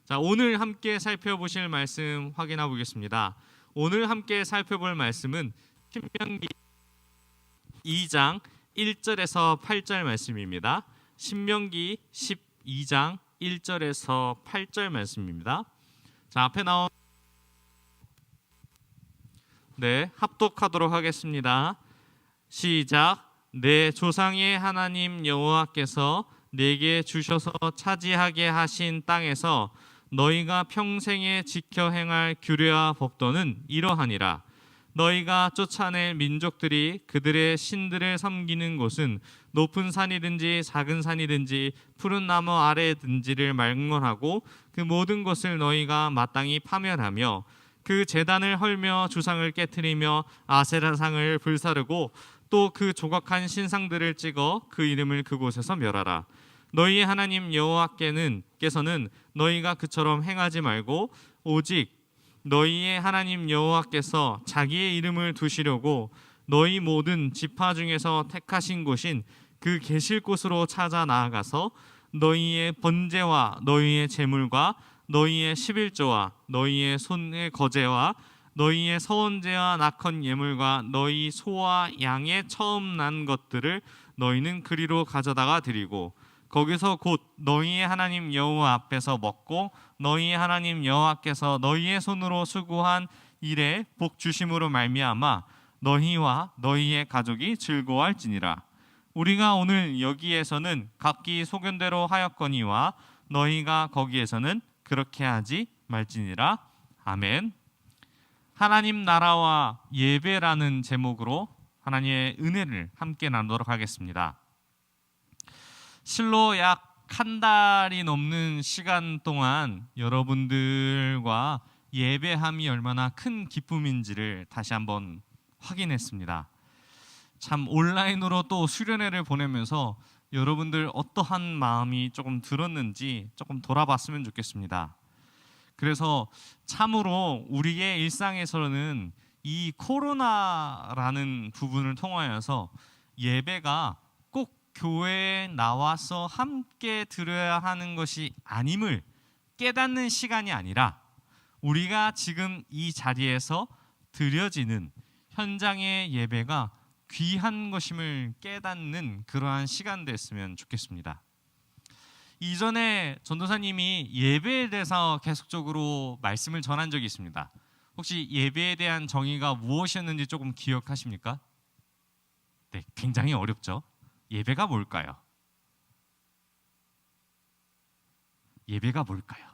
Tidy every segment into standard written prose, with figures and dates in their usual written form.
자, 오늘 함께 살펴보실 말씀 확인해 보겠습니다. 오늘 함께 살펴볼 말씀은 신명기 2장 1절에서 8절 말씀입니다. 신명기 12장 1절에서 8절 말씀입니다. 자, 앞에 나온 합독하도록 하겠습니다. 시작. 내 조상의 하나님 여호와께서 내게 주셔서 차지하게 하신 땅에서 너희가 평생에 지켜 행할 규례와 법도는 이러하니라. 너희가 쫓아낼 민족들이 그들의 신들을 섬기는 곳은 높은 산이든지 작은 산이든지 푸른 나무 아래든지를 말론하고 그 모든 것을 너희가 마땅히 파멸하며 그 제단을 헐며 주상을 깨트리며 아세라상을 불사르고 또 그 조각한 신상들을 찍어 그 이름을 그곳에서 멸하라. 너희의 하나님 여호와께서는 너희가 그처럼 행하지 말고 오직 너희의 하나님 여호와께서 자기의 이름을 두시려고 너희 모든 지파 중에서 택하신 곳인 그 계실 곳으로 찾아 나아가서 너희의 번제와 너희의 제물과 너희의 11조와 너희의 손의 거제와 너희의 서원제와 낙헌 예물과 너희 소와 양의 처음 난 것들을 너희는 그리로 가져다가 드리고 거기서 곧 너희의 하나님 여호와 앞에서 먹고 너희의 하나님 여호와께서 너희의 손으로 수고한 일에 복 주심으로 말미암아 너희와 너희의 가족이 즐거워할지니라. 우리가 오늘 여기에서는 각기 소견대로 하였거니와 너희가 거기에서는 그렇게 하지 말지니라. 아멘. 하나님 나라와 예배라는 제목으로 하나님의 은혜를 함께 나누도록 하겠습니다. 실로 약 한 달이 넘는 시간 동안 여러분들과 예배함이 얼마나 큰 기쁨인지를 다시 한번 확인했습니다. 참 온라인으로 또 수련회를 보내면서 여러분들 어떠한 마음이 조금 들었는지 조금 돌아봤으면 좋겠습니다. 그래서 참으로 우리의 일상에서는 이 코로나라는 부분을 통하여서 예배가 교회에 나와서 함께 드려야 하는 것이 아님을 깨닫는 시간이 아니라 우리가 지금 이 자리에서 드려지는 현장의 예배가 귀한 것임을 깨닫는 그러한 시간 됐으면 좋겠습니다. 이전에 전도사님이 예배에 대해서 계속적으로 말씀을 전한 적이 있습니다. 혹시 예배에 대한 정의가 무엇이었는지 조금 기억하십니까? 네, 굉장히 어렵죠. 예배가 뭘까요? 예배가 뭘까요?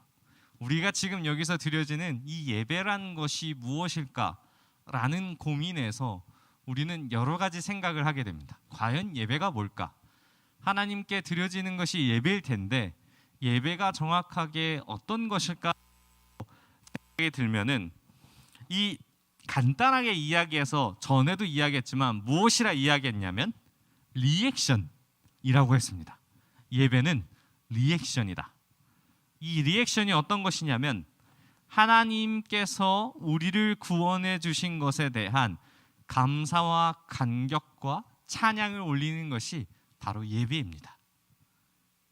우리가 지금 여기서 드려지는 이 예배란 것이 무엇일까라는 고민에서 우리는 여러 가지 생각을 하게 됩니다. 과연 예배가 뭘까? 하나님께 드려지는 것이 예배일 텐데 예배가 정확하게 어떤 것일까 생각이 들면은 이 간단하게 이야기해서 전에도 이야기했지만 무엇이라 이야기했냐면 리액션이라고 했습니다. 예배는 리액션이다. 이 리액션이 어떤 것이냐면 하나님께서 우리를 구원해 주신 것에 대한 감사와 감격과 찬양을 올리는 것이 바로 예배입니다.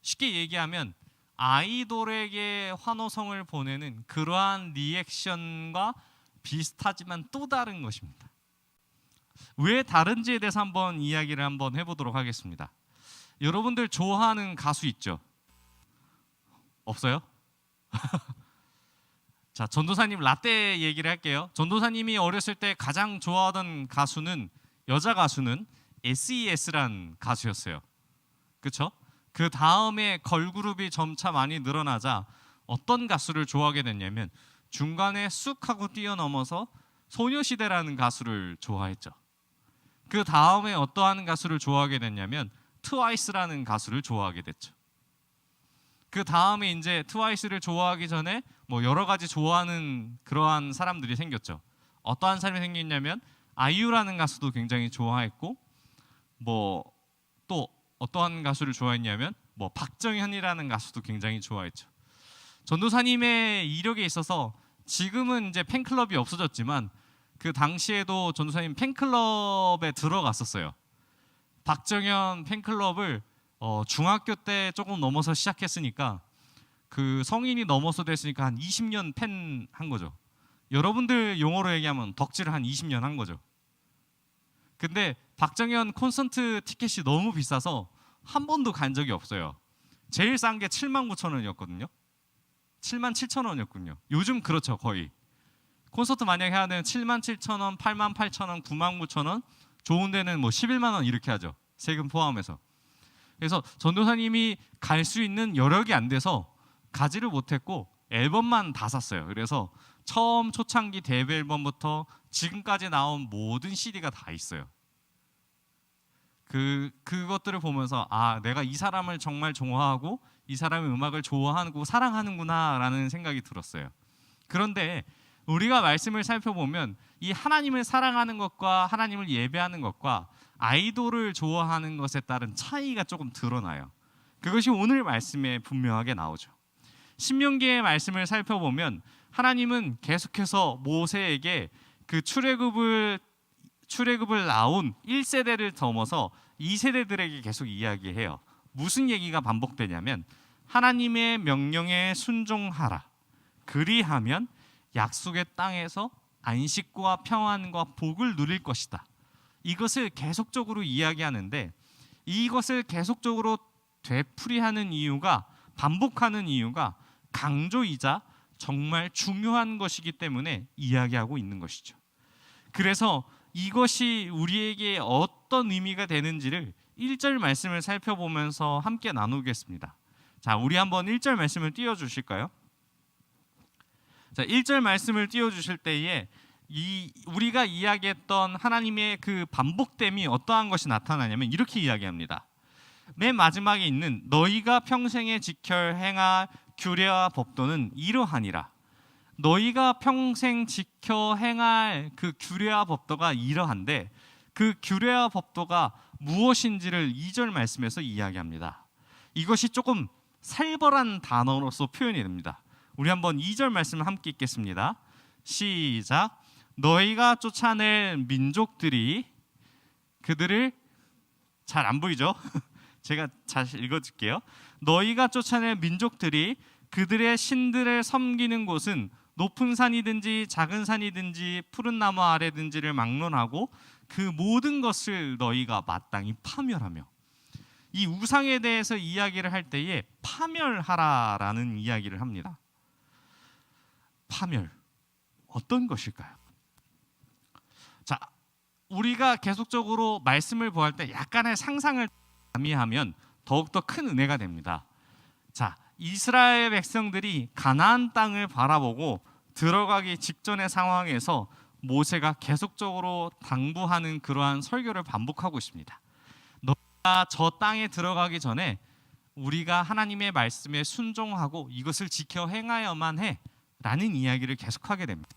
쉽게 얘기하면 아이돌에게 환호성을 보내는 그러한 리액션과 비슷하지만 또 다른 것입니다. 왜 다른지에 대해서 한번 이야기를 한번 해보도록 하겠습니다. 여러분들 좋아하는 가수 있죠? 없어요? 자, 전도사님 라떼 얘기를 할게요. 전도사님이 어렸을 때 가장 좋아하던 가수는 여자 가수는 SES란 가수였어요. 그렇죠? 그 다음에 걸그룹이 점차 많이 늘어나자 어떤 가수를 좋아하게 됐냐면 중간에 쑥 하고 뛰어넘어서 소녀시대라는 가수를 좋아했죠. 그 다음에 어떠한 가수를 좋아하게 됐냐면 트와이스라는 가수를 좋아하게 됐죠. 그 다음에 이제 트와이스를 좋아하기 전에 뭐 여러 가지 좋아하는 그러한 사람들이 생겼죠. 어떠한 사람이 생겼냐면 아이유라는 가수도 굉장히 좋아했고 뭐 또 어떠한 가수를 좋아했냐면 뭐 박정현이라는 가수도 굉장히 좋아했죠. 전도사님의 이력에 있어서 지금은 이제 팬클럽이 없어졌지만 그 당시에도 전도사님 팬클럽에 들어갔었어요. 박정현 팬클럽을 중학교 때 조금 넘어서 시작했으니까 그 성인이 넘어서 됐으니까 한 20년 팬 한 거죠. 여러분들 용어로 얘기하면 덕질을 한 20년 한 거죠. 근데 박정현 콘서트 티켓이 너무 비싸서 한 번도 간 적이 없어요. 제일 싼 게 79,000원이었거든요. 77,000원이었군요. 요즘 그렇죠, 거의. 콘서트 만약에 해야 되면 77,000원, 88,000원, 99,000원, 좋은 데는 뭐 11만 원 이렇게 하죠. 세금 포함해서. 그래서 전도사님이 갈 수 있는 여력이 안 돼서 가지를 못했고 앨범만 다 샀어요. 그래서 처음 초창기 데뷔 앨범부터 지금까지 나온 모든 CD가 다 있어요. 그것들을 보면서 아, 내가 이 사람을 정말 좋아하고 이 사람의 음악을 좋아하고 사랑하는구나라는 생각이 들었어요. 그런데 우리가 말씀을 살펴보면 이 하나님을 사랑하는 것과 하나님을 예배하는 것과 아이돌을 좋아하는 것에 따른 차이가 조금 드러나요. 그것이 오늘 말씀에 분명하게 나오죠. 신명기의 말씀을 살펴보면 하나님은 계속해서 모세에게 그 출애굽을 나온 1세대를 넘어서 2세대들에게 계속 이야기해요. 무슨 얘기가 반복되냐면 하나님의 명령에 순종하라. 그리하면 약속의 땅에서 안식과 평안과 복을 누릴 것이다. 이것을 계속적으로 이야기하는데 이것을 계속적으로 되풀이하는 이유가 반복하는 이유가 강조이자 정말 중요한 것이기 때문에 이야기하고 있는 것이죠. 그래서 이것이 우리에게 어떤 의미가 되는지를 1절 말씀을 살펴보면서 함께 나누겠습니다. 자, 우리 한번 1절 말씀을 띄워주실까요? 자, 1절 말씀을 띄워주실 때에 우리가 이야기했던 하나님의 그 반복됨이 어떠한 것이 나타나냐면 이렇게 이야기합니다. 맨 마지막에 있는 너희가 평생에 지켜 행할 규례와 법도는 이러하니라. 너희가 평생 지켜 행할 그 규례와 법도가 이러한데 그 규례와 법도가 무엇인지를 2절 말씀에서 이야기합니다. 이것이 조금 살벌한 단어로서 표현이 됩니다. 우리 한번 2절 말씀을 함께 읽겠습니다. 시작. 너희가 쫓아낼 민족들이 그들을 잘 안 보이죠? 제가 잘 읽어줄게요. 너희가 쫓아낼 민족들이 그들의 신들을 섬기는 곳은 높은 산이든지 작은 산이든지 푸른 나무 아래든지를 막론하고 그 모든 것을 너희가 마땅히 파멸하며 이 우상에 대해서 이야기를 할 때에 파멸하라라는 이야기를 합니다. 파멸 어떤 것일까요? 자, 우리가 계속적으로 말씀을 보할 때 약간의 상상을 가미하면 더욱더 큰 은혜가 됩니다. 자, 이스라엘 백성들이 가나안 땅을 바라보고 들어가기 직전의 상황에서 모세가 계속적으로 당부하는 그러한 설교를 반복하고 있습니다. 너희가 저 땅에 들어가기 전에 우리가 하나님의 말씀에 순종하고 이것을 지켜 행하여만 해 라는 이야기를 계속하게 됩니다.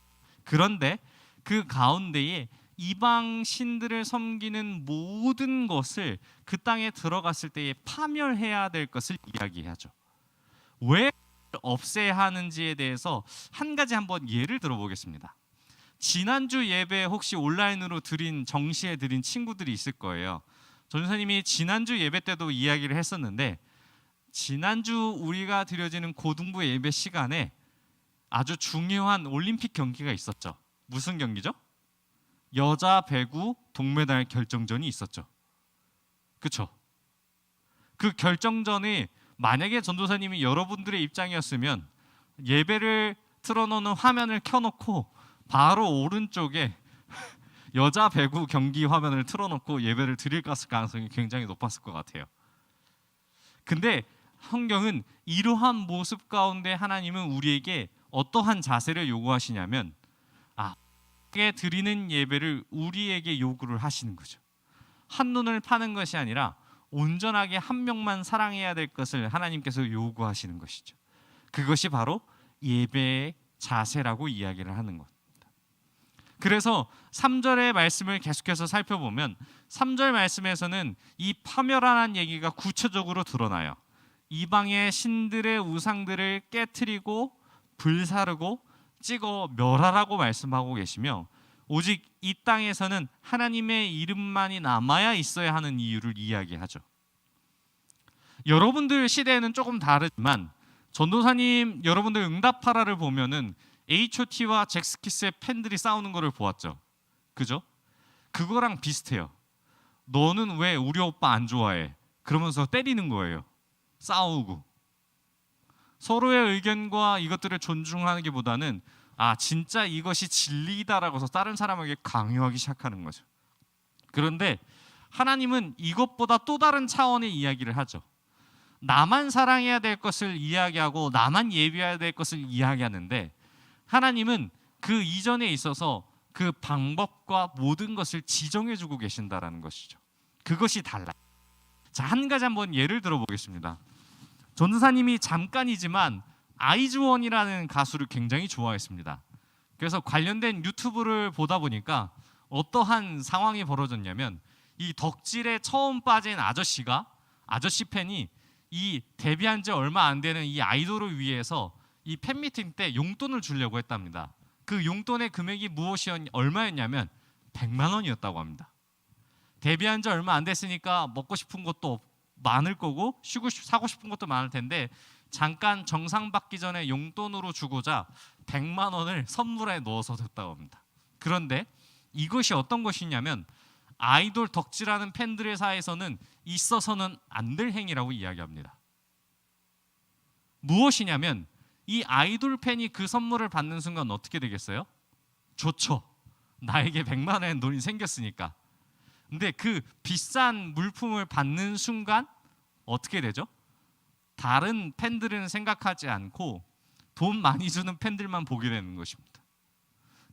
그런데 그 가운데에 이방 신들을 섬기는 모든 것을 그 땅에 들어갔을 때에 파멸해야 될 것을 이야기하죠. 왜 없애야 하는지에 대해서 한 가지 한번 예를 들어보겠습니다. 지난주 예배 혹시 온라인으로 정시에 드린 친구들이 있을 거예요. 전도사님이 지난주 예배 때도 이야기를 했었는데 지난주 우리가 드려지는 고등부 예배 시간에 아주 중요한 올림픽 경기가 있었죠. 무슨 경기죠? 여자 배구 동메달 결정전이 있었죠. 그렇죠? 그 결정전이 만약에 전도사님이 여러분들의 입장이었으면 예배를 틀어놓는 화면을 켜놓고 바로 오른쪽에 여자 배구 경기 화면을 틀어놓고 예배를 드릴 가능성이 굉장히 높았을 것 같아요. 근데 성경은 이러한 모습 가운데 하나님은 우리에게 어떠한 자세를 요구하시냐면 드리는 예배를 우리에게 요구를 하시는 거죠. 한눈을 파는 것이 아니라 온전하게 한 명만 사랑해야 될 것을 하나님께서 요구하시는 것이죠. 그것이 바로 예배의 자세라고 이야기를 하는 겁니다. 그래서 3절의 말씀을 계속해서 살펴보면 3절 말씀에서는 이 파멸하는 얘기가 구체적으로 드러나요. 이방의 신들의 우상들을 깨트리고 불사르고 찍어 멸하라고 말씀하고 계시며 오직 이 땅에서는 하나님의 이름만이 남아야 있어야 하는 이유를 이야기하죠. 여러분들 시대에는 조금 다르지만 전도사님 여러분들 응답하라를 보면은 H.O.T와 잭스키스의 팬들이 싸우는 거를 보았죠. 그죠? 그거랑 비슷해요. 너는 왜 우리 오빠 안 좋아해? 그러면서 때리는 거예요. 싸우고. 서로의 의견과 이것들을 존중하기보다는 진짜 이것이 진리다라고 해서 다른 사람에게 강요하기 시작하는 거죠. 그런데 하나님은 이것보다 또 다른 차원의 이야기를 하죠. 나만 사랑해야 될 것을 이야기하고 나만 예배해야 될 것을 이야기하는데, 하나님은 그 이전에 있어서 그 방법과 모든 것을 지정해 주고 계신다라는 것이죠. 그것이 달라요. 자, 한 가지 한번 예를 들어보겠습니다. 전도사님이 잠깐이지만 아이즈원이라는 가수를 굉장히 좋아했습니다. 그래서 관련된 유튜브를 보다 보니까 어떠한 상황이 벌어졌냐면, 이 덕질에 처음 빠진 아저씨 팬이 이 데뷔한 지 얼마 안 되는 이 아이돌을 위해서 이 팬미팅 때 용돈을 주려고 했답니다. 그 용돈의 금액이 얼마였냐면 100만 원이었다고 합니다. 데뷔한 지 얼마 안 됐으니까 먹고 싶은 것도 많을 거고 사고 싶은 것도 많을 텐데, 잠깐 정상 받기 전에 용돈으로 주고자 100만 원을 선물에 넣어서 줬다고 합니다. 그런데 이것이 어떤 것이냐면, 아이돌 덕질하는 팬들의 사이에서는 있어서는 안 될 행위라고 이야기합니다. 무엇이냐면, 이 아이돌 팬이 그 선물을 받는 순간 어떻게 되겠어요? 좋죠. 나에게 100만 원의 돈이 생겼으니까. 근데 그 비싼 물품을 받는 순간 어떻게 되죠? 다른 팬들은 생각하지 않고 돈 많이 주는 팬들만 보게 되는 것입니다.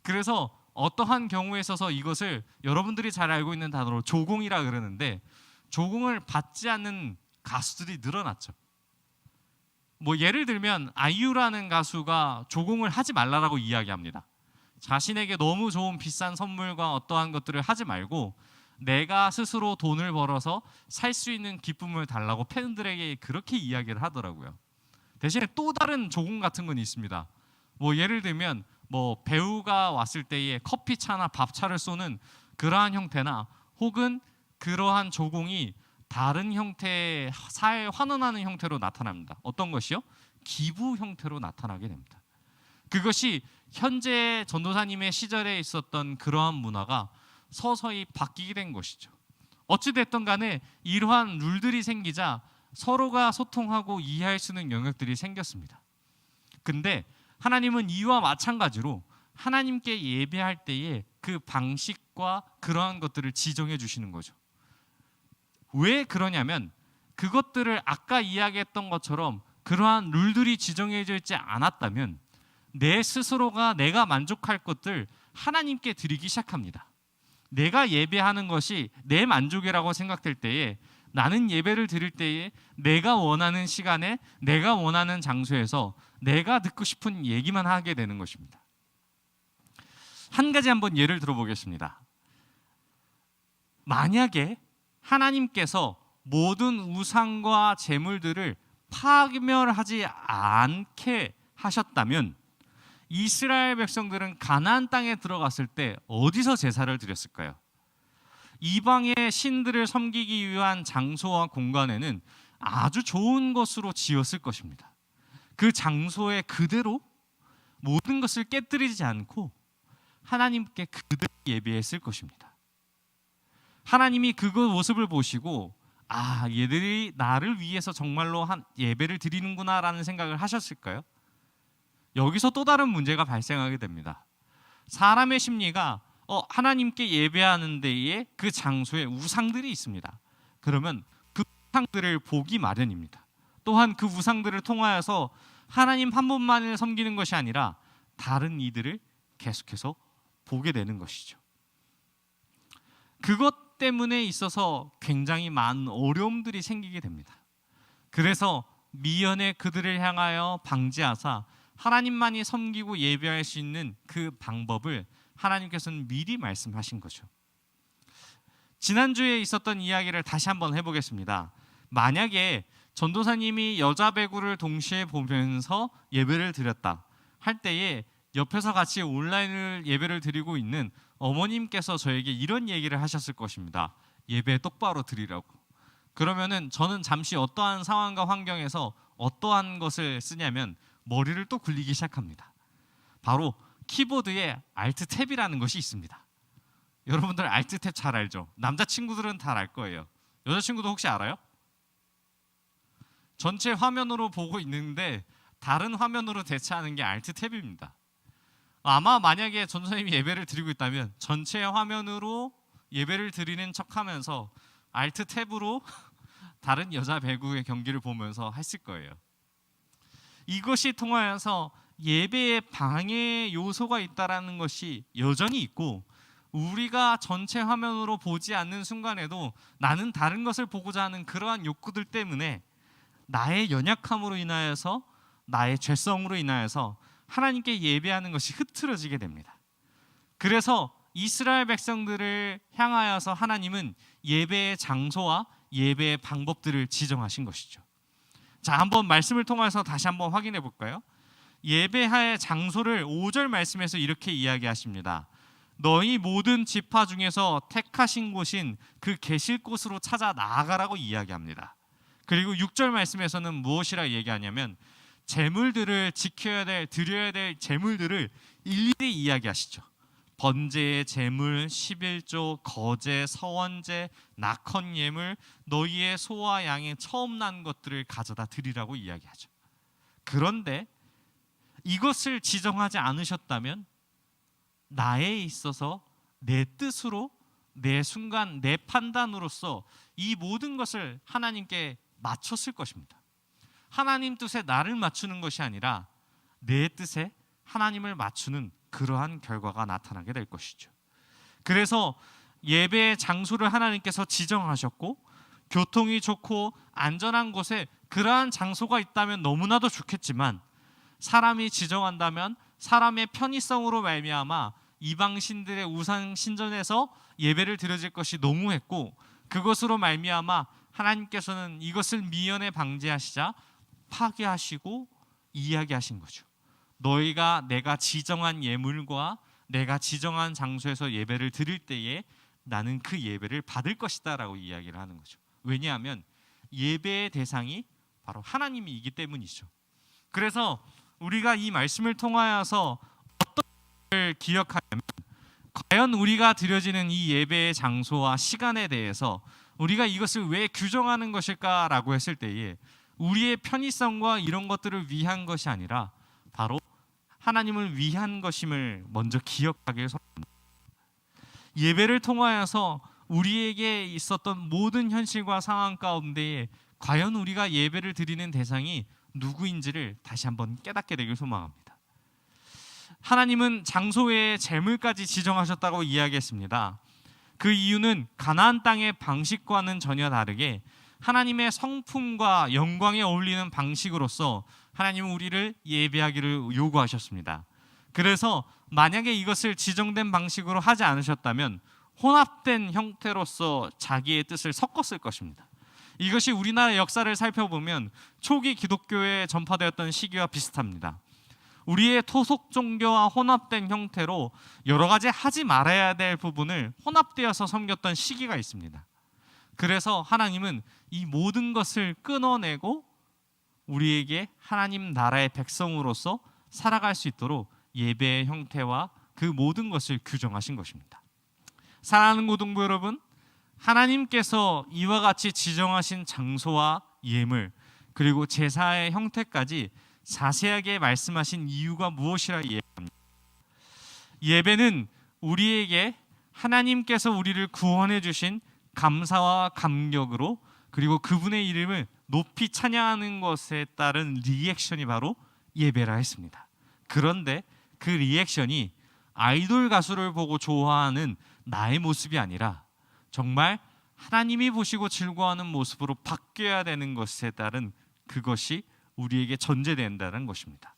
그래서 어떠한 경우에 있어서 이것을 여러분들이 잘 알고 있는 단어로 조공이라 그러는데, 조공을 받지 않는 가수들이 늘어났죠. 뭐 예를 들면 아이유라는 가수가 조공을 하지 말라라고 이야기합니다. 자신에게 너무 좋은 비싼 선물과 어떠한 것들을 하지 말고 내가 스스로 돈을 벌어서 살 수 있는 기쁨을 달라고 팬들에게 그렇게 이야기를 하더라고요. 대신에 또 다른 조공 같은 건 있습니다. 뭐 예를 들면 뭐 배우가 왔을 때에 커피차나 밥차를 쏘는 그러한 형태나, 혹은 그러한 조공이 다른 형태의 사회에 환원하는 형태로 나타납니다. 어떤 것이요? 기부 형태로 나타나게 됩니다. 그것이 현재 전도사님의 시절에 있었던 그러한 문화가 서서히 바뀌게 된 것이죠. 어찌됐든 간에 이러한 룰들이 생기자 서로가 소통하고 이해할 수 있는 영역들이 생겼습니다. 근데 하나님은 이와 마찬가지로 하나님께 예배할 때에 그 방식과 그러한 것들을 지정해 주시는 거죠. 왜 그러냐면, 그것들을 아까 이야기했던 것처럼 그러한 룰들이 지정해져 있지 않았다면 내 스스로가 내가 만족할 것들 하나님께 드리기 시작합니다. 내가 예배하는 것이 내 만족이라고 생각될 때에, 나는 예배를 드릴 때에 내가 원하는 시간에 내가 원하는 장소에서 내가 듣고 싶은 얘기만 하게 되는 것입니다. 한 가지 한번 예를 들어보겠습니다. 만약에 하나님께서 모든 우상과 제물들을 파멸하지 않게 하셨다면, 이스라엘 백성들은 가나안 땅에 들어갔을 때 어디서 제사를 드렸을까요? 이방의 신들을 섬기기 위한 장소와 공간에는 아주 좋은 것으로 지었을 것입니다. 그 장소에 그대로 모든 것을 깨뜨리지 않고 하나님께 그대로 예배했을 것입니다. 하나님이 그 모습을 보시고 얘들이 나를 위해서 정말로 예배를 드리는구나라는 생각을 하셨을까요? 여기서 또 다른 문제가 발생하게 됩니다. 사람의 심리가 하나님께 예배하는 데에 그 장소에 우상들이 있습니다. 그러면 그 우상들을 보기 마련입니다. 또한 그 우상들을 통하여서 하나님 한 분만을 섬기는 것이 아니라 다른 이들을 계속해서 보게 되는 것이죠. 그것 때문에 있어서 굉장히 많은 어려움들이 생기게 됩니다. 그래서 미연에 그들을 향하여 방지하사 하나님만이 섬기고 예배할 수 있는 그 방법을 하나님께서는 미리 말씀하신 거죠. 지난주에 있었던 이야기를 다시 한번 해보겠습니다. 만약에 전도사님이 여자 배구를 동시에 보면서 예배를 드렸다 할 때에 옆에서 같이 온라인을 예배를 드리고 있는 어머님께서 저에게 이런 얘기를 하셨을 것입니다. 예배 똑바로 드리라고. 그러면은 저는 잠시 어떠한 상황과 환경에서 어떠한 것을 쓰냐면 머리를 또 굴리기 시작합니다. 바로 키보드에 Alt 탭이라는 것이 있습니다. 여러분들 Alt 탭 잘 알죠? 남자친구들은 다 알 거예요. 여자친구도 혹시 알아요? 전체 화면으로 보고 있는데 다른 화면으로 대체하는 게 Alt 탭입니다. 아마 만약에 전도사님이 예배를 드리고 있다면 전체 화면으로 예배를 드리는 척하면서 Alt 탭으로 다른 여자 배구의 경기를 보면서 했을 거예요. 이것이 통하여서 예배에 방해 요소가 있다라는 것이 여전히 있고, 우리가 전체 화면으로 보지 않는 순간에도 나는 다른 것을 보고자 하는 그러한 욕구들 때문에 나의 연약함으로 인하여서, 나의 죄성으로 인하여서 하나님께 예배하는 것이 흐트러지게 됩니다. 그래서 이스라엘 백성들을 향하여서 하나님은 예배의 장소와 예배의 방법들을 지정하신 것이죠. 자, 한번 말씀을 통해서 다시 한번 확인해 볼까요? 예배의 장소를 5절 말씀에서 이렇게 이야기하십니다. 너희 모든 지파 중에서 택하신 곳인 그 계실 곳으로 찾아 나아가라고 이야기합니다. 그리고 6절 말씀에서는 무엇이라 얘기하냐면 제물들을 지켜야 될, 드려야 될 제물들을 일일이 이야기하시죠. 번제의 제물, 11조, 거제, 서원제, 낙헌 예물, 너희의 소와 양의 처음 난 것들을 가져다 드리라고 이야기하죠. 그런데 이것을 지정하지 않으셨다면 나에 있어서 내 뜻으로, 내 순간, 내 판단으로서 이 모든 것을 하나님께 맞췄을 것입니다. 하나님 뜻에 나를 맞추는 것이 아니라 내 뜻에 하나님을 맞추는 그러한 결과가 나타나게 될 것이죠. 그래서 예배의 장소를 하나님께서 지정하셨고, 교통이 좋고 안전한 곳에 그러한 장소가 있다면 너무나도 좋겠지만, 사람이 지정한다면 사람의 편의성으로 말미암아 이방신들의 우상 신전에서 예배를 드려질 것이 너무했고, 그것으로 말미암아 하나님께서는 이것을 미연에 방지하시자 파괴하시고 이야기하신 거죠. 너희가 내가 지정한 예물과 내가 지정한 장소에서 예배를 드릴 때에 나는 그 예배를 받을 것이다 라고 이야기를 하는 거죠. 왜냐하면 예배의 대상이 바로 하나님이기 때문이죠. 그래서 우리가 이 말씀을 통하여서 어떤 것을 기억하냐면, 과연 우리가 드려지는 이 예배의 장소와 시간에 대해서 우리가 이것을 왜 규정하는 것일까라고 했을 때에 우리의 편의성과 이런 것들을 위한 것이 아니라 바로 하나님을 위한 것임을 먼저 기억하길 소원합니다. 예배를 통하여서 우리에게 있었던 모든 현실과 상황 가운데에 과연 우리가 예배를 드리는 대상이 누구인지를 다시 한번 깨닫게 되길 소망합니다. 하나님은 장소 외에 제물까지 지정하셨다고 이야기했습니다. 그 이유는 가나안 땅의 방식과는 전혀 다르게 하나님의 성품과 영광에 어울리는 방식으로서 하나님은 우리를 예배하기를 요구하셨습니다. 그래서 만약에 이것을 지정된 방식으로 하지 않으셨다면 혼합된 형태로서 자기의 뜻을 섞었을 것입니다. 이것이 우리나라 역사를 살펴보면 초기 기독교에 전파되었던 시기와 비슷합니다. 우리의 토속 종교와 혼합된 형태로 여러 가지 하지 말아야 될 부분을 혼합되어서 섬겼던 시기가 있습니다. 그래서 하나님은 이 모든 것을 끊어내고 우리에게 하나님 나라의 백성으로서 살아갈 수 있도록 예배의 형태와 그 모든 것을 규정하신 것입니다. 사랑하는 고등부 여러분, 하나님께서 이와 같이 지정하신 장소와 예물 그리고 제사의 형태까지 자세하게 말씀하신 이유가 무엇이라 이해합니다. 예배는 우리에게 하나님께서 우리를 구원해 주신 감사와 감격으로, 그리고 그분의 이름을 높이 찬양하는 것에 따른 리액션이 바로 예배라 했습니다. 그런데 그 리액션이 아이돌 가수를 보고 좋아하는 나의 모습이 아니라 정말 하나님이 보시고 즐거워하는 모습으로 바뀌어야 되는 것에 따른 그것이 우리에게 전제된다는 것입니다.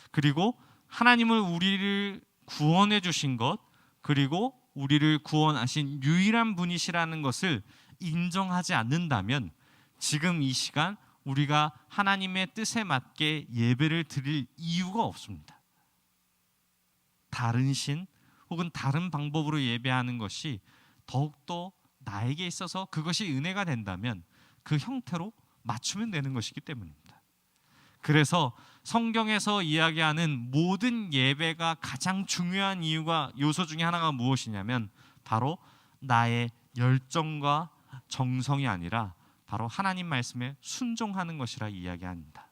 그리고 하나님을 우리를 구원해 주신 것, 그리고 우리를 구원하신 유일한 분이시라는 것을 인정하지 않는다면 지금 이 시간 우리가 하나님의 뜻에 맞게 예배를 드릴 이유가 없습니다. 다른 신 혹은 다른 방법으로 예배하는 것이 더욱더 나에게 있어서 그것이 은혜가 된다면 그 형태로 맞추면 되는 것이기 때문입니다. 그래서 성경에서 이야기하는 모든 예배가 가장 중요한 이유가 요소 중에 하나가 무엇이냐면 바로 나의 열정과 정성이 아니라 바로 하나님 말씀에 순종하는 것이라 이야기합니다.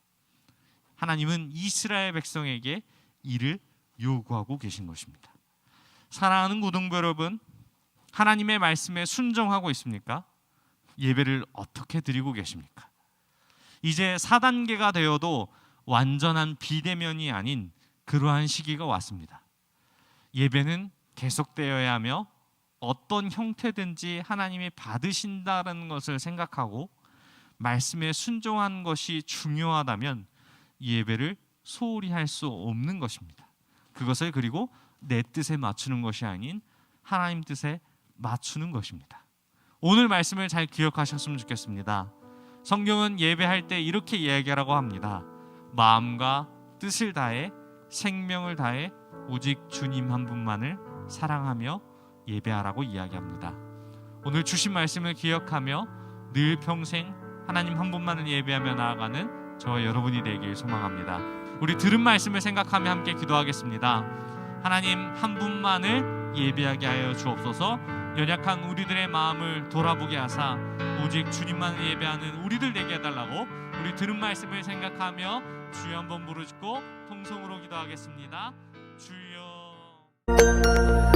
하나님은 이스라엘 백성에게 이를 요구하고 계신 것입니다. 사랑하는 고등부 여러분, 하나님의 말씀에 순종하고 있습니까? 예배를 어떻게 드리고 계십니까? 이제 4단계가 되어도 완전한 비대면이 아닌 그러한 시기가 왔습니다. 예배는 계속되어야 하며 어떤 형태든지 하나님이 받으신다는 것을 생각하고 말씀에 순종하는 것이 중요하다면 예배를 소홀히 할 수 없는 것입니다. 그것을 그리고 내 뜻에 맞추는 것이 아닌 하나님 뜻에 맞추는 것입니다. 오늘 말씀을 잘 기억하셨으면 좋겠습니다. 성경은 예배할 때 이렇게 이야기하라고 합니다. 마음과 뜻을 다해 생명을 다해 오직 주님 한 분만을 사랑하며 예배하라고 이야기합니다. 오늘 주신 말씀을 기억하며 늘 평생 하나님 한 분만을 예배하며 나아가는 저와 여러분이 되길 소망합니다. 우리 들은 말씀을 생각하며 함께 기도하겠습니다. 하나님 한 분만을 예배하게 하여 주옵소서. 연약한 우리들의 마음을 돌아보게 하사 오직 주님만을 예배하는 우리들 되게 해달라고 우리 들은 말씀을 생각하며 주여 한번 부르짖고 통성으로 기도하겠습니다. 주여.